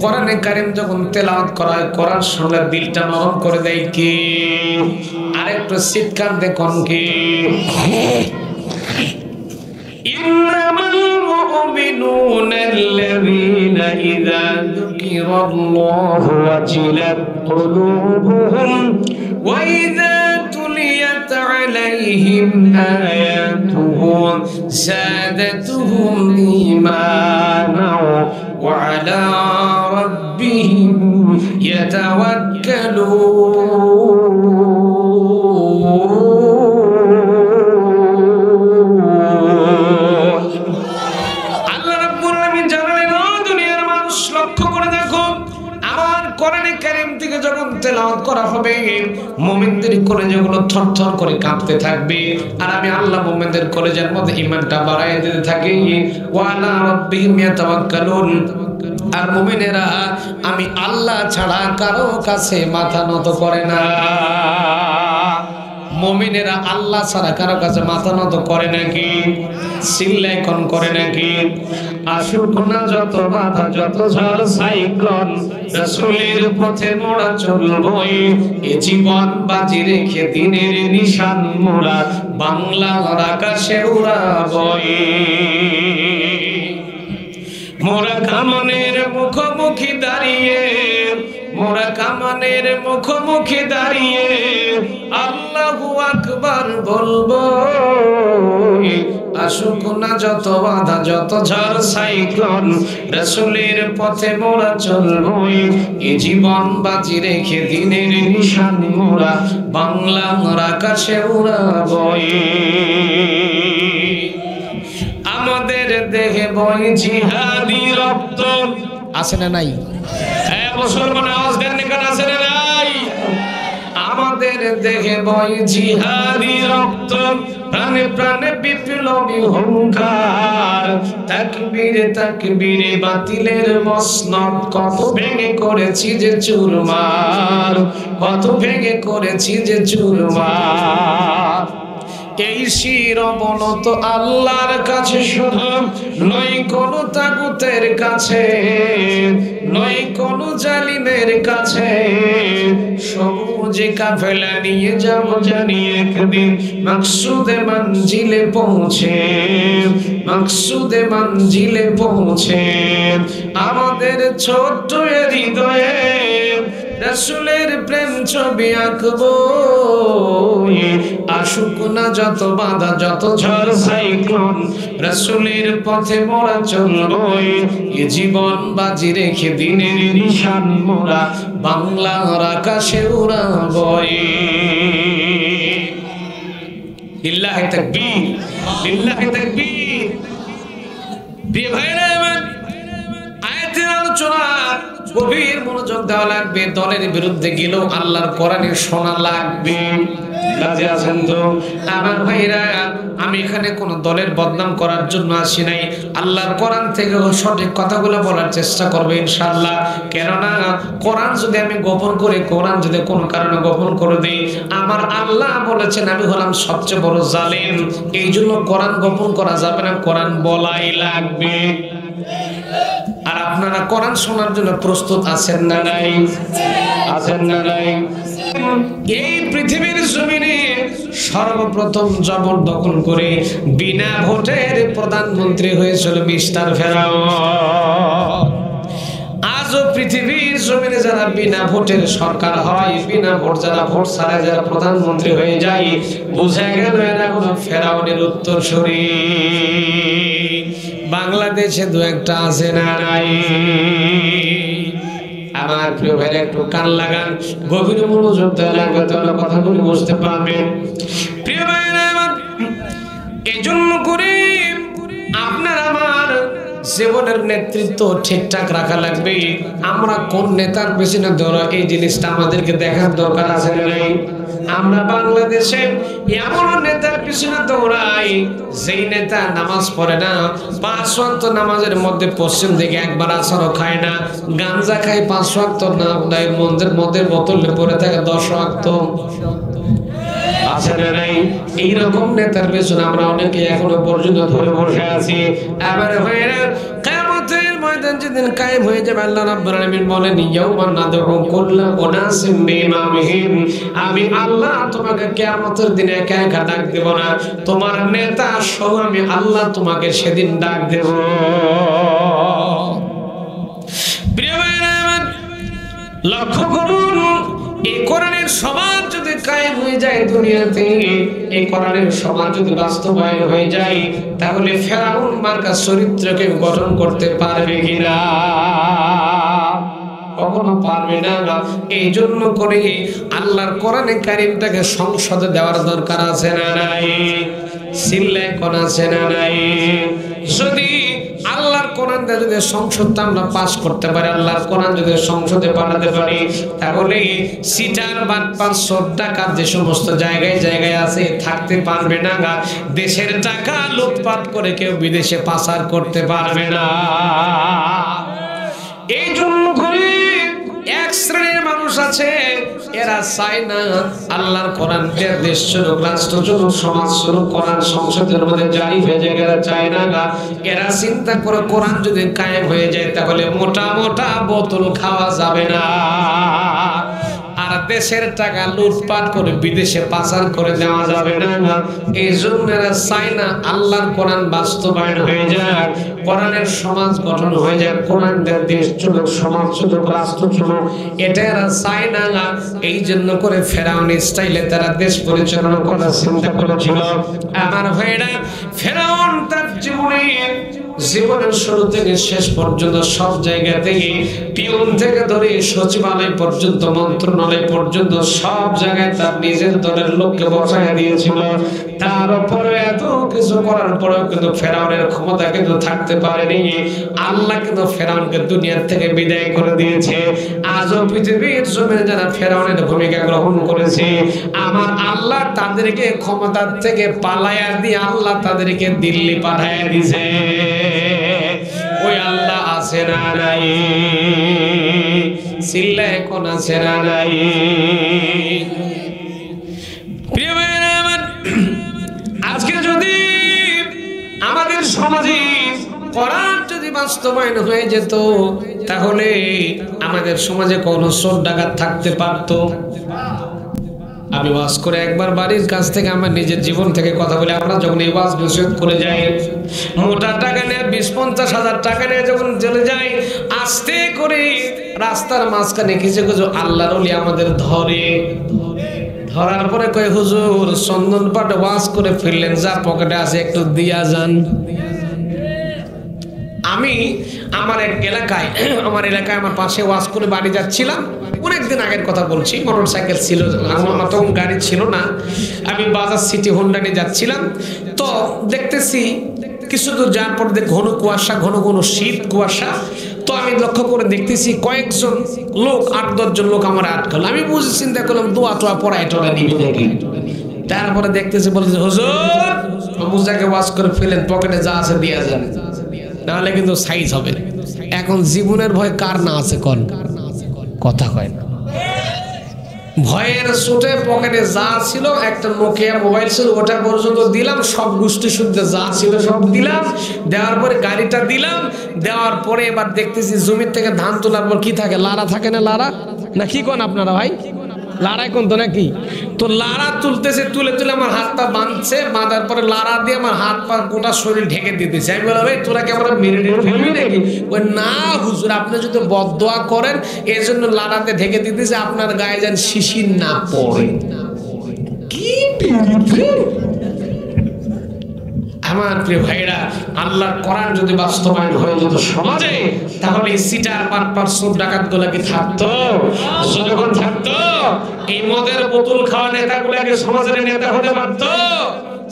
কোরআনে কারীম যখন তেলাওয়াত করা হয়, কোরআন শুনলে দিলটা নরম করে দেয় কি? আরেকটু চিৎকার দেখুন কি? ইন্নামাল মুমিনুনা আল্লাযীনা ইযা যুকিরাল্লাহু ওয়াজিলাত কুলুবুহুম ওয়া ইযা তুলিয়াত عليهم آياته زادتهم إيمانا وعلى ربهم يتوكلون আল্লাহ রাব্বুল আলামিন জানালেন, ও দুনিয়ার মানুষ লক্ষ্য করে দেখো, আমার কোরআনে কারীম থেকে যখন তেলাওয়াত করা হবে মুমিনদের কলেজাগুলো থরথর করে কাঁপতে থাকবে, আর আমি আল্লাহ মুমিনদের কলেজার মধ্যে ঈমানটা বাড়ায় দিতে থাকি। ওয়া আলা রাব্বিহিম ইয়াতাওয়াক্কালুন, আর মুমিনেরা আমি আল্লাহ ছাড়া কারো কাছে মাথা নত করে না। মুমিনেরা আল্লাহ ছাড়া কারো কাছে মাথা নত করে নাকি? চিল্লাই কোন করে নাকি? আসুক না যত বাধা যত ঝড় সাইক্লোন, রাসূলের পথে মোরা চলবই, এ জীবন বাজি রেখে দিনের নিশান মোরা বাংলার আকাশে উড়াবই। মোরা কামনের মুখোমুখি দাঁড়িয়ে, মোরা কামনের মুখোমুখি দাঁড়িয়ে আল্লাহু আকবার বলবো। আসুক না যত বাধা যত ঝড় সাইক্লোন, রাসূলের পথে মোরা চলবই, এ জীবন বাজি রেখে দিনের নিশান মোরা বাংলার আকাশে উড়াবই। আমাদের দেহে বই জিহাদি রক্ত, আছে না নাই? মুসলমান আওয়াজ দেন কেন, আছে না নাই? আমাদের দেহে বই জিহাদি রক্ত, প্রাণে প্রাণে বিপ্লবী হুঙ্কার, তাকবীরে তাকবীরে বাতিলের মসনদ কত ভেঙে করেছি যে চুরমার, কত ভেঙে করেছি যে চুরমার। এই শিরবনত আল্লাহর কাছে শুধু, নয় কোন তাগুতের কাছে, নয় কোন জালিমের কাছে। সবুজে কাফেলা নিয়ে যাব জানি একদিন মাকসুদে মঞ্জিলে পৌঁছে, মাকসুদে মঞ্জিলে পৌঁছে। আমাদের ছোট্ট হৃদয়ে রাসূলের প্রেম ছবি আঁকবো। আসুক না যত বাধা যত ঝড় সাইক্লোন, রাসূলের পথে মোরা চলবই, এ জীবন বাজি রেখে দিনের নিশান মোরা বাংলার আকাশে উড়াবই। লিল্লাহি তাকবীর, লিল্লাহি তাকবীর। প্রিয় ভাইরা আমার, আয়াতের আলোচনা গভীর মনোযোগ দেওয়া লাগবে। দলের বিরুদ্ধে গেলেও আল্লাহর কোরআনের শোনা লাগবে। রাজি আছেন তো আমার ভাইরা? আমি এখানে কোন দলের বদনাম করার জন্য আসি নাই, আল্লাহর কোরআন থেকে সঠিক কথাগুলো বলার চেষ্টা করবো ইনশাআল্লাহ। কেননা কোরআন যদি আমি গোপন করি, কোরআন যদি কোনো কারণে গোপন করে দিই, আমার আল্লাহ বলেছেন আমি হলাম সবচেয়ে বড় জালিম। এই জন্য কোরআন গোপন করা যাবে না, কোরআন বলাই লাগবে। আর আপনারা কোরআন শোনার জন্য প্রস্তুত আছেন না নাই? আছেন না নাই? এই পৃথিবীর জমিনে সর্বপ্রথম জবরদখল করে বিনা ভোটের প্রধানমন্ত্রী হয়েছিল মিস্টার ফেরাউন। আজও পৃথিবীর জমিনে যারা বিনা ভোটের সরকার হয়, বিনা ভোট যারা ভোট ছাড়া যারা প্রধানমন্ত্রী হয়ে যায়, বুঝা গেল এরা হলো ফেরাউনের উত্তরসূরি। বাংলাদেশে দু একটা আছে না নাই? আমার প্রিয় ভাইরা একটু কান লাগান, গভীর মনোযোগ দেওয়া লাগবে, তাহলে কথাগুলো বুঝতে পারবেন। প্রিয় ভাইরা আমার, এই জন্য করে আপনার আমার জীবনের নেতৃত্ব ঠিকঠাক রাখা লাগবে। আমরা কোন নেতার পেছনে দৌড়া, এই জিনিসটা আমাদেরকে দেখার দরকার আছে না নাই? আমরা বাংলাদেশে এমন নেতার পিছনে দৌড়াই যেই নেতা নামাজ পড়ে না, 5 ওয়াক্ত নামাজের মধ্যে পশ্চিম দিকে একবার আসরও খায় না, গাঞ্জা খায় 5 ওয়াক্ত না, মন্দির মধ্যে বোতলে পড়ে থাকে 10 ওয়াক্ত। আছে না নাই? এইরকম নেতার পেছনে আমরা অনেকে এখনো পর্যন্ত ধরে বসে আছি। আমার ভাইরা, কিয়ামতের ময়দান যেদিন কায়েম হয়ে যাবে, আল্লাহ রাব্বুল আলামিন বলেন, ইয়াউমা নাদউ কুল্লা উনাসিম বিইমামিহিম, আমি আল্লাহ তোমাকে কিয়ামতের দিনে একা একা ডাক দেব না, তোমার নেতা সহ আমি আল্লাহ তোমাকে সেদিন ডাক দেব। প্রিয় ভাইরা আমার, লক্ষ্য করুন, এই কোরআনের সমাজ যদি কায়েম হয়ে যায় দুনিয়াতে, এই কোরআনের সমাজ যদি বাস্তবায়ন হয়ে যায়, তাহলে ফেরাউন মার্কা চরিত্রকে গঠন করতে পারবে কিনা? কখনো পারবে না। এই জন্য করে আল্লাহর কোরআনে কারীমটাকে সংসদে দেওয়ার দরকার আছে না নাই? সিল্লায় কোন আছে না নাই? যদি আল্লাহর কোরআন যদি সংসদটা আমরা পাস করতে পারি, আল্লাহর কোরআন যদি সংসদে পাঠাতে পারি, তাহলে সিটার বাটপার চোর ডাকাত যে সমস্ত জায়গায় জায়গায় আছে থাকতে পারবে না। দেশের টাকা লুটপাট করে কেউ বিদেশে পাচার করতে পারবে না। এই জন্য করে এক শ্রেণীর মানুষ আছে, এরা চায় না আল্লাহর কোরআন দেশ চলুক, রাষ্ট্র চলুক, সমাজ চলুক, কোরআন সংসদের মধ্যে জারি হয়ে যায়, এরা চায় না। এরা চিন্তা করে কোরআন যদি কায়েম হয়ে যায় তাহলে মোটা মোটা বোতল খাওয়া যাবে না, আর দেশের টাকা লুটপাট করে বিদেশে পাচার করে দেওয়া যাবে না। এই জন্য এরা চায় না আল্লাহর কোরআন বাস্তবায়ন হয়ে যায়, কোরআনের সমাজ গঠন হয়ে যায়, কোরআন দেশ চলুক, সমাজ চলুক, রাষ্ট্র চলুক, এটা এরা চায় না। এই জন্য করে ফেরাউন স্টাইলে তারা দেশ পরিচালনা করার চিন্তা করেছিল। আমার ভাইরা, ফেরাউন তার জীবনের শুরু থেকে শেষ পর্যন্ত সব জায়গা থেকে, পিয়ন থেকে ধরে সচিবালয় পর্যন্ত, মন্ত্রণালয় পর্যন্ত সব জায়গায় তার নিজের দলের লোককে বসায় দিয়েছিল। তার উপরে এত কিছু করার পরেও কিন্তু ফেরাউনের ক্ষমতা কিন্তু থাকতে পারেনি। আল্লাহ কিন্তু ফেরাউনকে দুনিয়ার থেকে বিদায় করে দিয়েছে। আজও পৃথিবীর জমিনে যারা ফেরাউনের ভূমিকা গ্রহণ করেছে, আমার আল্লাহ তাদেরকে ক্ষমতা থেকে পালায়া দিয়ে আল্লাহ তাদেরকে দিল্লি পাঠায় দিয়েছে। ওই আল্লাহ আছে না নাই? চিল্লা এখন আছে না নাই? প্রিয় ভাইরা আমার, আজকে যদি আমাদের সমাজে কোরআন যদি বাস্তবায়ন হয়ে যেত, তাহলে আমাদের সমাজে কোনো চোর ডাকাত থাকতে পারতো? আমি ওয়াজ করে একবার বাড়ির কাছ থেকে আমার নিজের জীবন থেকে কথা বলে, আমরা যখন এই ওয়াজ নসিহত করে যাই, মোটা টাকা নিয়ে 20-50 হাজার টাকা নিয়ে যখন চলে যাই, আস্তে করে রাস্তার মাঝখানে কিছু কিছু আল্লাহর ওলি আমাদের ধরার পরে কয়, হুজুর চন্দন পাঠ ওয়াজ করে ফিরলেন, যা পকেটে আছে একটু দিয়া যান। আমি আমার এলাকায় আমার পাশে ওয়াজ করে বাড়ি যাচ্ছিলাম, অনেকদিন আগের কথা বলছি, মোটর সাইকেল ছিল, আমার তখন গাড়ি ছিল না, আমি বাজার সিটি হোন্ডা নিয়ে যাচ্ছিলাম। তো দেখতেছি কিছু দূর যাওয়ার পর ঘন কুয়াশা, ঘন ঘন শীত কুয়াশা। তো আমি লক্ষ্য করে দেখতেছি কয়েকজন লোক, 8-10 জন লোক আমার আটকাল। আমি বুঝে চিন্তা করলাম দোয়া টোয়া পড়ায় টোলা নিবি নাকি। তারপরে দেখতেছি বলতেছে, হুজুর মুজাকে ওয়াজ করে ফেলেন, পকেটে যা আছে দিয়া যান, নাহলে কিন্তু সাইজ হবে। এখন জীবনের ভয় কার না আছে? কথা কয় না। ভয়ের ছুটে পকেটে যা ছিল, একটা নোকিয়া মোবাইল ছিল, ওটা পর্যন্ত দিলাম, সব গোষ্ঠী শুদ্ধে যা ছিল সব দিলাম। দেওয়ার পরে গাড়িটা দিলাম, দেওয়ার পরে এবার দেখতেছি জমির থেকে ধান তোলার পর কি থাকে, লারা থাকে না? লারা না কি কোন আপনারা ভাই? লাড়াই কোন তো নাকি? তো লাড়া তুলতেছে, তুলে তুলে আমার হাত পা বাঁধছে, বাঁধার পরে লাড়া দিয়ে আমার হাত পা গোটা শরীর ঢেকে দিতেছে। আমি বললাম, ভাই তোরা কি আমরা মেরে ফেলবি নাকি? ওই না হুজুর, আপনি যদি বদদোয়া করেন এই জন্য লাড়াতে ঢেকে দিতেছে, আপনার গায়ে যেন শিশির না পড়ে। কি আমার প্রিয় ভাইরা, আল্লাহর কোরআন যদি বাস্তবায়ন হয়ে যেত সমাজে, তাহলে সিটার বাটপার চোর ডাকাত গুলা কি থাকতো? যখন থাকতো, এই মদের বোতল খাওয়া নেতাগুলাকে সমাজের নেতা হতে পারতো?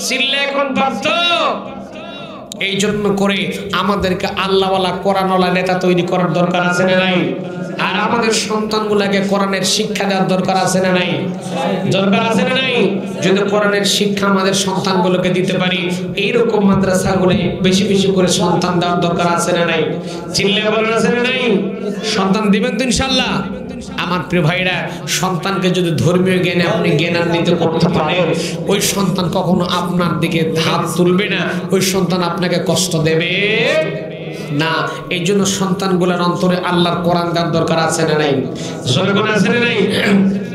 চিল্লা এখন পারতো? এই জন্য করে আমাদেরকে আল্লাহওয়ালা কোরআনওয়ালা নেতা তৈরি করার দরকার আছে না নাই? আর আমাদের সন্তানগুলোকে কোরআনের শিক্ষা দেওয়ার দরকার আছে না নাই? দরকার আছে না নাই? যদি কোরআনের শিক্ষা আমাদের সন্তানগুলোকে দিতে পারি, এইরকম মাদ্রাসাগুলো বেশি বেশি করে সন্তান দেওয়ার দরকার আছে না নাই? চিল্লা বলেন আছে না নাই? সন্তান দিবেন তো ইনশাআল্লাহ? আমার প্রিয় ভাইরা, সন্তানকে যদি ধর্মীয় জ্ঞানে আপনি জ্ঞানান্বিত করতে পারেন, ওই সন্তান কখনো আপনার দিকে হাত তুলবে না, ওই সন্তান আপনাকে কষ্ট দেবে না। এই জন্য সন্তানগুলোর অন্তরে আল্লাহর কোরআন দেওয়ার দরকার আছে না নাই? জোরে বলেন আছে না নাই?